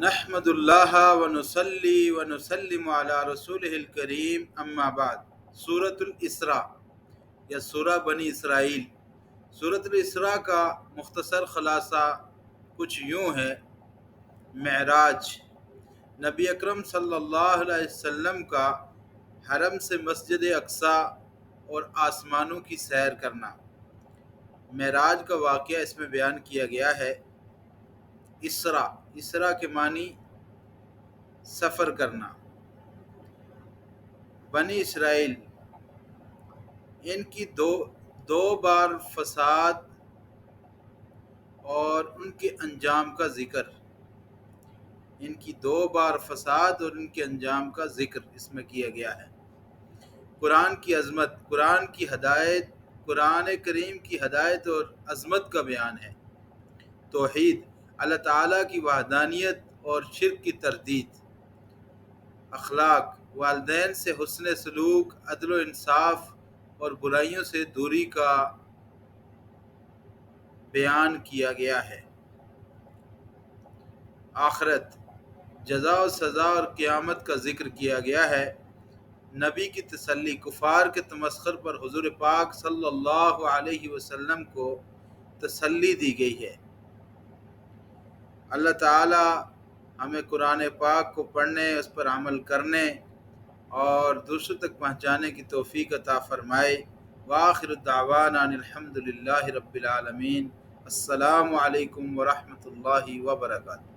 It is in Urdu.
نحمد اللہ ونصلی ونسلم علی رسول الکریم اما بعد۔ سورۃ الاسراء یا سورہ بنی اسرائیل۔ سورۃ الاسراء کا مختصر خلاصہ کچھ یوں ہے۔ معراج، نبی اکرم صلی اللہ علیہ وسلم کا حرم سے مسجد اقصی اور آسمانوں کی سیر کرنا۔ معراج کا واقعہ اس میں بیان کیا گیا ہے۔ اسراء کے معنی سفر کرنا۔ بنی اسرائیل، ان کی دو بار فساد اور ان کے انجام کا ذکر۔ ان کی دو بار فساد اور ان کے انجام کا ذکر اس میں کیا گیا ہے۔ قرآن کی عظمت، قرآن کی ہدایت، قرآن کریم کی ہدایت اور عظمت کا بیان ہے۔ توحید، اللہ تعالیٰ کی وحدانیت اور شرک کی تردید۔ اخلاق، والدین سے حسن سلوک، عدل و انصاف اور برائیوں سے دوری کا بیان کیا گیا ہے۔ آخرت، جزا و سزا اور قیامت کا ذکر کیا گیا ہے۔ نبی کی تسلی، کفار کے تمسخر پر حضور پاک صلی اللہ علیہ وسلم کو تسلی دی گئی ہے۔ اللہ تعالی ہمیں قرآن پاک کو پڑھنے، اس پر عمل کرنے اور دوسروں تک پہنچانے کی توفیق عطا فرمائے۔ وآخر دعوانا ان الحمد للہ رب العالمین۔ السلام علیکم ورحمۃ اللہ وبرکاتہ۔